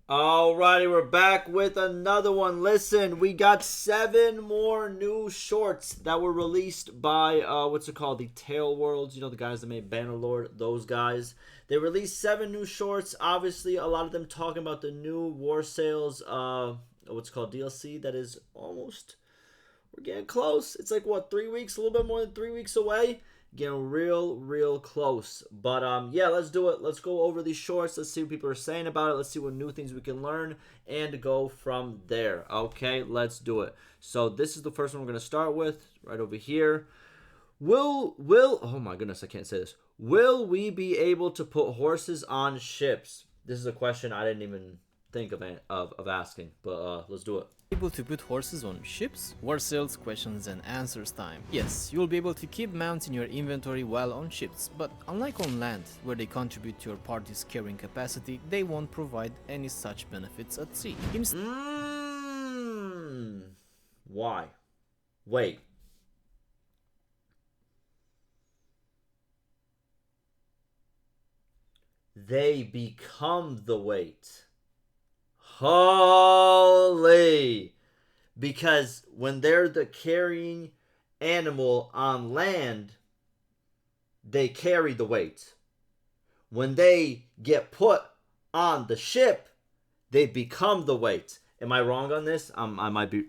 Alrighty, we're back with another one. Listen, we got 7 more new shorts that were released by, what's it called? The Tail Worlds. You know, the guys that made Bannerlord, those guys. They released 7 new shorts. Obviously, a lot of them talking about the new War Sales, what's it called, DLC that is almost, we're getting close. It's like, what, 3 weeks? A little bit more than 3 weeks away. Getting real close. But yeah, let's do it. Let's go over these shorts. Let's see what people are saying about it. Let's see what new things we can learn and go from there. Okay, let's do it. So this is the first one we're going to start with right over here. Oh my goodness, I can't say this. Will we be able to put horses on ships? This is a question I didn't even think of asking, but let's do it. Able to put horses on ships? War sales, questions and answers time. Yes, you will be able to keep mounts in your inventory while on ships, but unlike on land, where they contribute to your party's carrying capacity, they won't provide any such benefits at sea. Why? Wait. They become the weight. Holy! Because when they're the carrying animal on land, they carry the weight. When they get put on the ship, they become the weight. Am I wrong on this? I might be.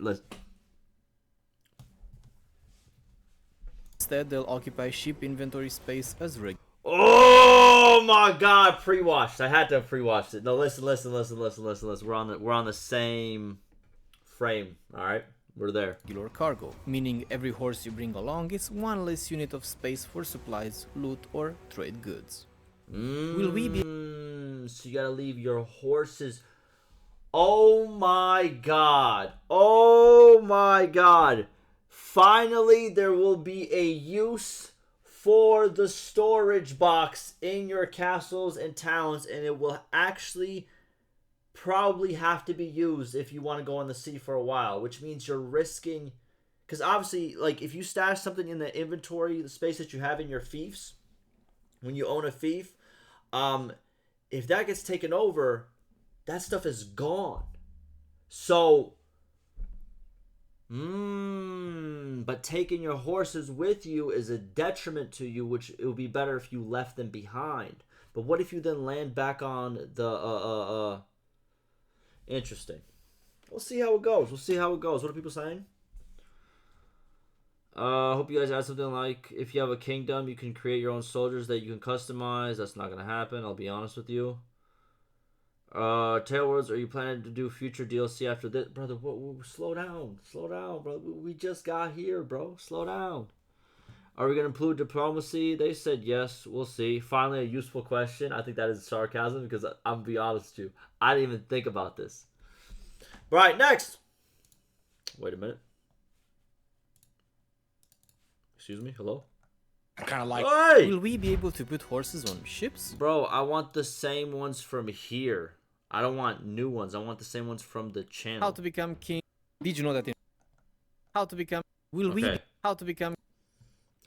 Instead, they'll occupy ship inventory space as regular. Oh my God! Pre-watched. I had to have pre-watched it. No, listen. We're on the same frame. All right, we're there. Regular cargo, meaning every horse you bring along is one less unit of space for supplies, loot, or trade goods. Will we be? So you gotta leave your horses. Oh my God! Oh my God! Finally, there will be a use for the storage box in your castles and towns, and it will actually probably have to be used if you want to go on the sea for a while, which means you're risking, because obviously, like, if you stash something in the inventory, the space that you have in your fiefs, when you own a fief, if that gets taken over, that stuff is gone. So but taking your horses with you is a detriment to you, which it would be better if you left them behind. But what if you then land back on the interesting. We'll see how it goes. What are people saying? Hope you guys add something like, if you have a kingdom, you can create your own soldiers that you can customize. That's not gonna happen, I'll be honest with you. Tailwords, are you planning to do future DLC after this? Brother, slow down, brother. We just got here, bro. Slow down. Are we going to include diplomacy? They said yes. We'll see. Finally, a useful question. I think that is sarcasm because I'm going to be honest with you. I didn't even think about this. Right, next. Wait a minute. Excuse me. Hello? I kind of like. Hey! Will we be able to put horses on ships? Bro, I want the same ones from here. I don't want new ones. I want the same ones from the channel. How to become king? Did you know that? How to become? Will okay. we? How to become?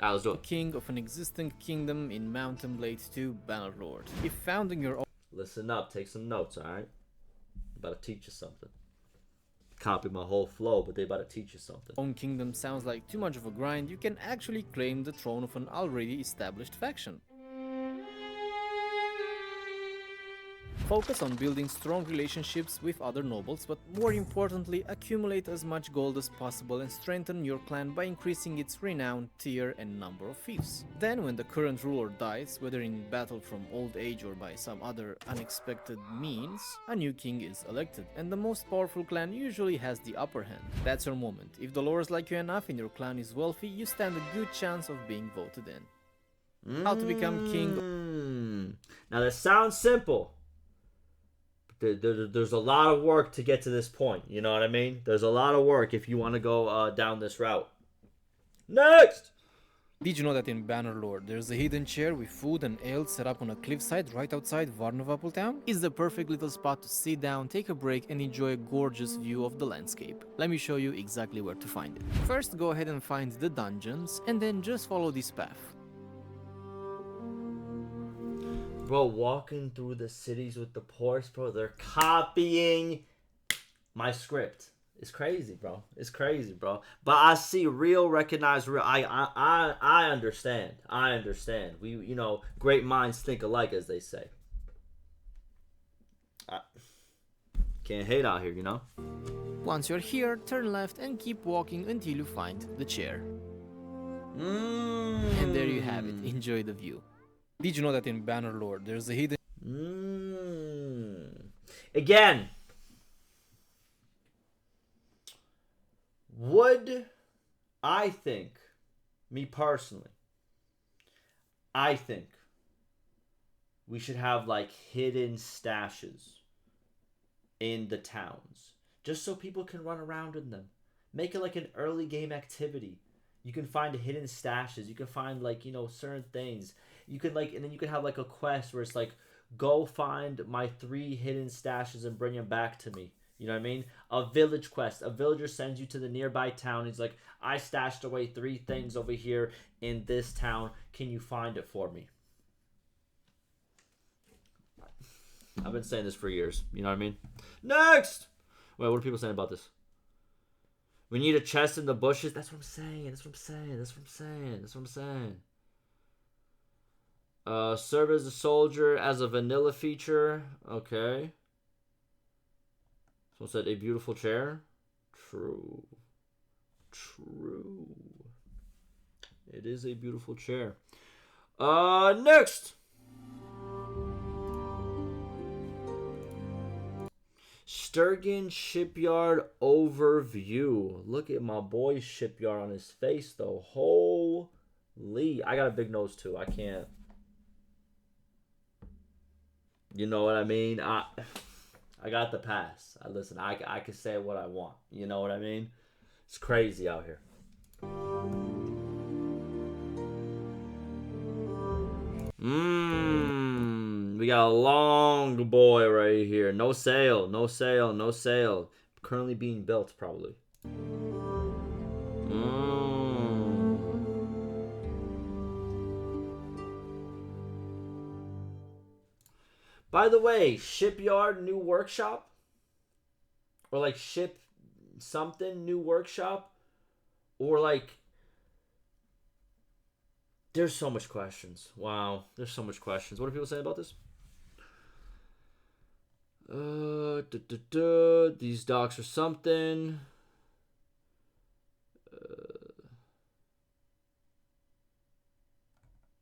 Let's do it. King of an existing kingdom in Mountain Blade 2 Bannerlord. If founding your own. Listen up. Take some notes. All right. I'm about to teach you something. Copy my whole flow, but they about to teach you something. Own kingdom sounds like too much of a grind. You can actually claim the throne of an already established faction. Focus on building strong relationships with other nobles, but more importantly, accumulate as much gold as possible and strengthen your clan by increasing its renown, tier and number of fiefs. Then when the current ruler dies, whether in battle from old age or by some other unexpected means, a new king is elected, and the most powerful clan usually has the upper hand. That's your moment. If the lords like you enough and your clan is wealthy, you stand a good chance of being voted in. How to become king. Now that sounds simple. There's a lot of work to get to this point. You know what I mean? There's a lot of work if you want to go down this route. Next! Did you know that in Bannerlord there's a hidden chair with food and ale set up on a cliffside right outside Varnavapul town? It's the perfect little spot to sit down, take a break and enjoy a gorgeous view of the landscape. Let me show you exactly where to find it. First go ahead and find the dungeons and then just follow this path. Bro, walking through the cities with the ports, bro. They're copying my script. It's crazy, bro. It's crazy, bro. But I see real, recognize real. I understand. I understand. We, great minds think alike, as they say. Can't hate out here, Once you're here, turn left and keep walking until you find the chair. And there you have it. Enjoy the view. Did you know that in Bannerlord there's a hidden... Again, would I think, me personally, I think we should have like hidden stashes in the towns, just so people can run around in them. Make it like an early game activity. You can find hidden stashes. You can find like, certain things. You could like, and then you could have like a quest where it's like, go find my 3 hidden stashes and bring them back to me. You know what I mean? A village quest. A villager sends you to the nearby town. He's like, I stashed away 3 things over here in this town. Can you find it for me? I've been saying this for years. You know what I mean? Next! Wait, what are people saying about this? We need a chest in the bushes. That's what I'm saying. That's what I'm saying. That's what I'm saying. That's what I'm saying. Serve as a soldier as a vanilla feature. Okay. Someone said a beautiful chair. True. True. It is a beautiful chair. Next. Sturgeon Shipyard Overview. Look at my boy's shipyard on his face, though. Holy. I got a big nose, too. I can't. You know what I mean? I got the pass. Listen, I can say what I want. You know what I mean? It's crazy out here. We got a long boy right here. No sail, no sail, no sail. Currently being built, probably. By the way, shipyard new workshop? Or like ship something new workshop? Or like... There's so much questions. Wow, there's so much questions. What are people saying about this? These docks are something.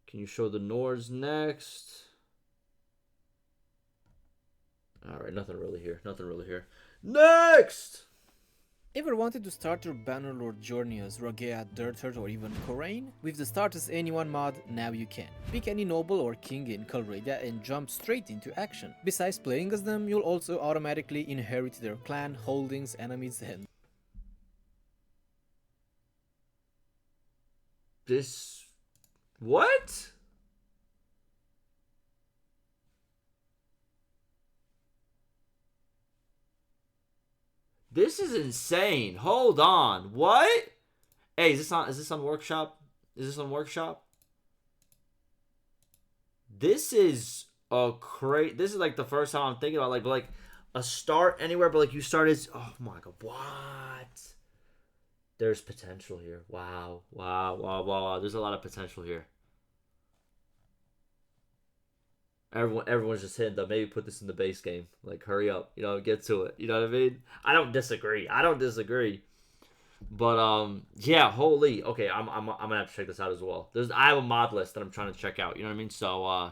Can you show the Nords next? Alright, nothing really here. Nothing really here. Next! Ever wanted to start your Bannerlord journey as Rogea, Dirtert or even Corain? With the Start as Anyone mod, now you can. Pick any noble or king in Calradia and jump straight into action. Besides playing as them, you'll also automatically inherit their clan, holdings, enemies and... This... What? This is insane. Hold on. What? Hey, is this on Workshop? Is this on Workshop? This is a this is like the first time I'm thinking about like a start anywhere, but like you started. Oh my god, what? There's potential here. Wow. There's a lot of potential here. Everyone's just hitting the maybe put this in the base game. Like, hurry up, get to it. You know what I mean? I don't disagree. But yeah, holy. Okay, I'm gonna have to check this out as well. I have a mod list that I'm trying to check out. You know what I mean? So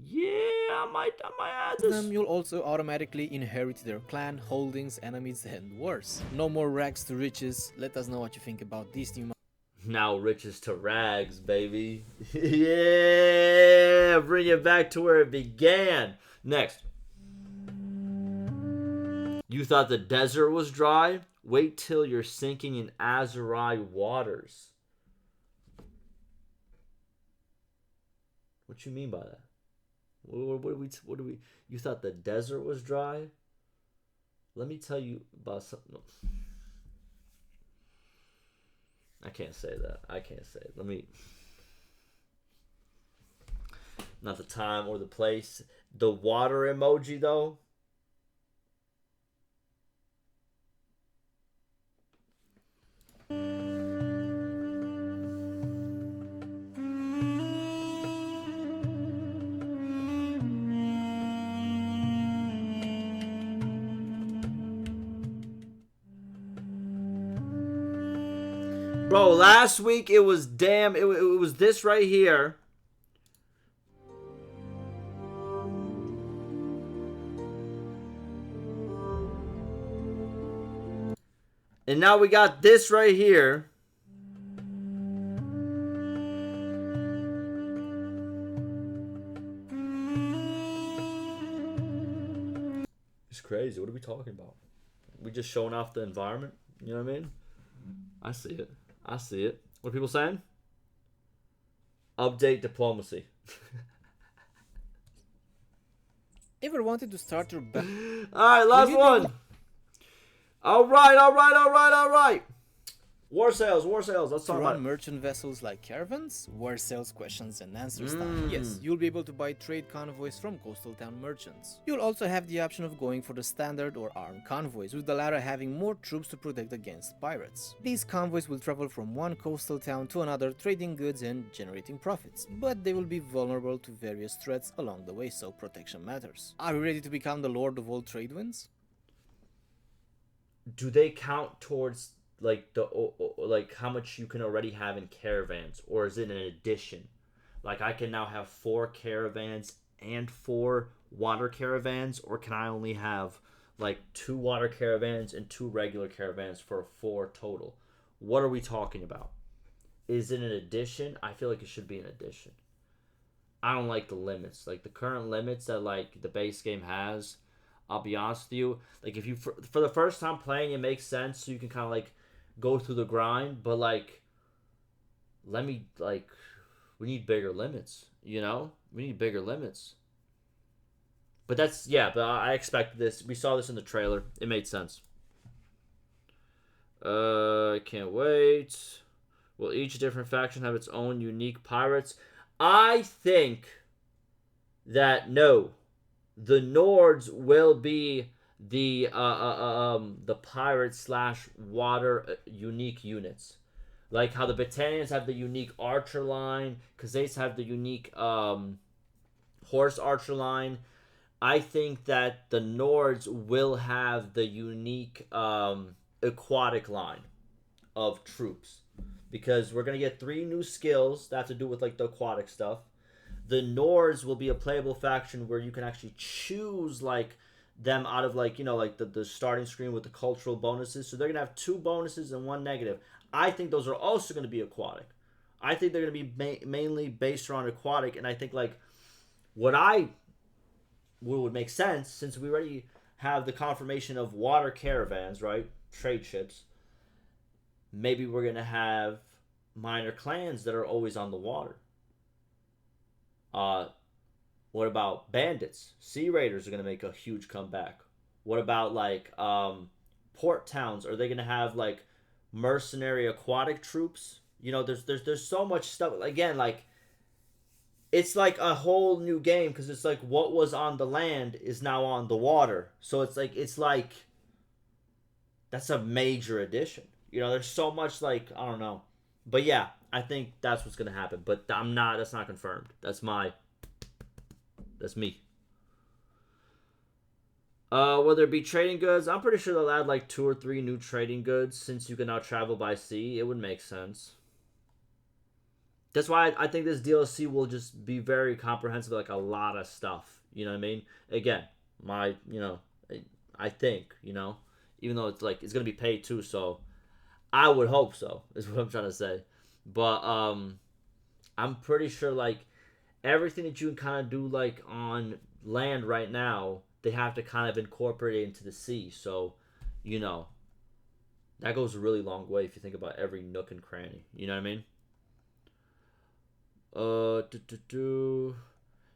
yeah, I might add this. You'll also automatically inherit their clan, holdings, enemies, and wars. No more rags to riches. Let us know what you think about these new. Now riches to rags, baby. Yeah, bring it back to where it began. Next. You thought the desert was dry? Wait till you're sinking in Azurai waters. What you mean by that? What do we? You thought the desert was dry? Let me tell you about something. No. I can't say that. I can't say it. not the time or the place. The water emoji, though. Bro, last week it was it was this right here. And now we got this right here. It's crazy. What are we talking about? We just showing off the environment? You know what I mean? I see it. I see it. What are people saying? Update diplomacy. Ever wanted to start your Alright, last one. Alright. War sales. Let's talk about it. merchant vessels like caravans, war sales questions and answers time. Yes, you'll be able to buy trade convoys from coastal town merchants. You'll also have the option of going for the standard or armed convoys, with the latter having more troops to protect against pirates. These convoys will travel from one coastal town to another, trading goods and generating profits, but they will be vulnerable to various threats along the way, so protection matters. Are you ready to become the lord of all trade winds? Do they count towards like like how much you can already have in caravans, or is it an addition? Like I can now have 4 caravans and 4 water caravans, or can I only have like 2 water caravans and 2 regular caravans for 4 total? What are we talking about? Is it an addition? I feel like it should be an addition. I don't like the limits, like the current limits that like the base game has. I'll be honest with you, like if you for the first time playing, it makes sense, so you can kind of like go through the grind, but like we need bigger limits, you know? We need bigger limits. But that's, yeah, but I expected this. We saw this in the trailer. It made sense. I can't wait. Will each different faction have its own unique pirates? I think that no. The Nords will be the pirate / water unique units, like how the Battanians have the unique archer line, Khazaits have the unique horse archer line. I think that the Nords will have the unique aquatic line of troops, because we're gonna get 3 new skills that have to do with like the aquatic stuff. The Nords will be a playable faction where you can actually choose like them out of like, you know, like the starting screen with the cultural bonuses. So they're going to have 2 bonuses and 1 negative. I think those are also going to be aquatic. I think they're going to be mainly based around aquatic. And I think like what would make sense, since we already have the confirmation of water caravans, right? Trade ships. Maybe we're going to have minor clans that are always on the water. What about bandits? Sea raiders are going to make a huge comeback. What about like port towns? Are they going to have like mercenary aquatic troops? You know, there's so much stuff. Again, like it's like a whole new game, because it's like what was on the land is now on the water. So it's like that's a major addition. You know, there's so much, like, I don't know. But yeah, I think that's what's going to happen. But that's not confirmed. That's me. Whether it be trading goods, I'm pretty sure they'll add like 2 or 3 new trading goods, since you can now travel by sea. It would make sense. That's why I think this DLC will just be very comprehensive, like a lot of stuff. You know what I mean? Again, I think, even though it's like, it's going to be paid too, so I would hope so, is what I'm trying to say. But I'm pretty sure like everything that you can kind of do like on land right now, they have to kind of incorporate it into the sea. So, that goes a really long way if you think about every nook and cranny. You know what I mean?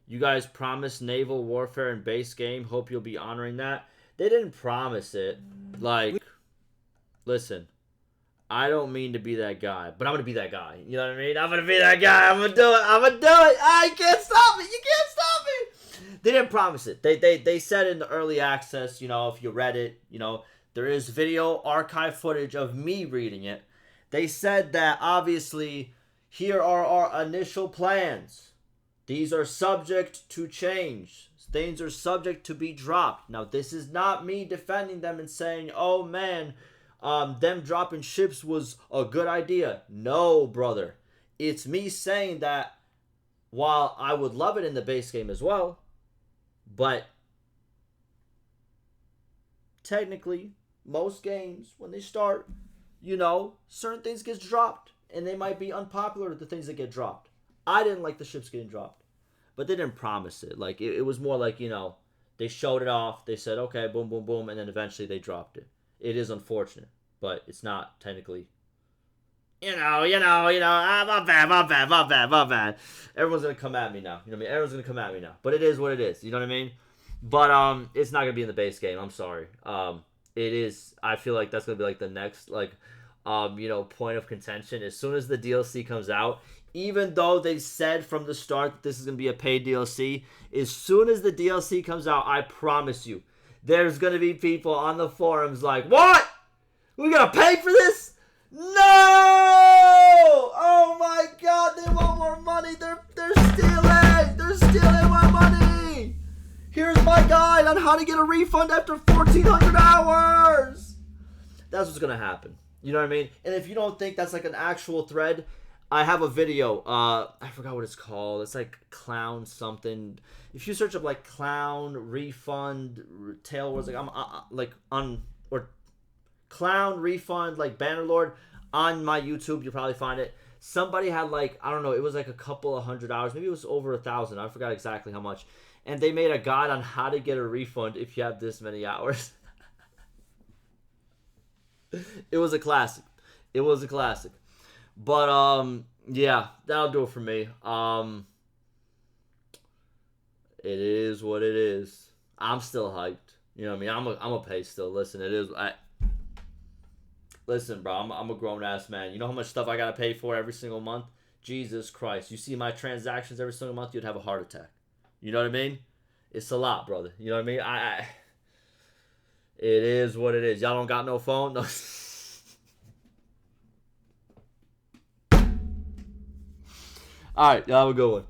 You guys promised naval warfare in base game. Hope you'll be honoring that. They didn't promise it. Like, listen, I don't mean to be that guy, but I'm gonna be that guy. You know what I mean? I'm gonna be that guy. I'm gonna do it. You can't stop me. You can't They didn't promise it. They said in the early access, you know, if you read it, you know, there is video archive footage of me reading it. They said that obviously here are our initial plans. These are subject to change. Things are subject to be dropped. Now, this is not me defending them and saying, oh man, them dropping ships was a good idea. No, brother. It's me saying that while I would love it in the base game as well, but technically, most games, when they start, you know, certain things get dropped. And they might be unpopular, the things that get dropped. I didn't like the ships getting dropped. But they didn't promise it. Like, it was more like, you know, they showed it off. They said, okay, boom, boom, boom. And then eventually they dropped it. It is unfortunate. But it's not technically, my bad. Everyone's going to come at me now. You know what I mean? Everyone's going to come at me now. But it is what it is. You know what I mean? But it's not going to be in the base game. I'm sorry. It is. I feel like that's going to be like the next, like, you know, point of contention. As soon as the DLC comes out, even though they said from the start that this is going to be a paid DLC, as soon as the DLC comes out, I promise you, there's going to be people on the forums like, what? We got to pay for this? No! Oh my god, they want more money. They're stealing. They're stealing my money. Here's my guide on how to get a refund after 1,400 hours. That's what's going to happen. You know what I mean? And if you don't think that's like an actual thread, I have a video. I forgot what it's called. It's like clown something. If you search up like clown refund tail words, like I'm like on or clown refund like Bannerlord on my YouTube, you'll probably find it. Somebody had like, I don't know, it was like a couple of $100, maybe it was over 1,000. I forgot exactly how much. And they made a guide on how to get a refund if you have this many hours. It was a classic. It was a classic. But yeah, that'll do it for me. It is what it is. I'm still hyped. You know what I mean? I'm a pay still. Listen, it is. Listen, bro. I'm a grown ass man. You know how much stuff I gotta pay for every single month? Jesus Christ! You see my transactions every single month, you'd have a heart attack. You know what I mean? It's a lot, brother. You know what I mean? It is what it is. Y'all don't got no phone? No. All right, y'all have a good one.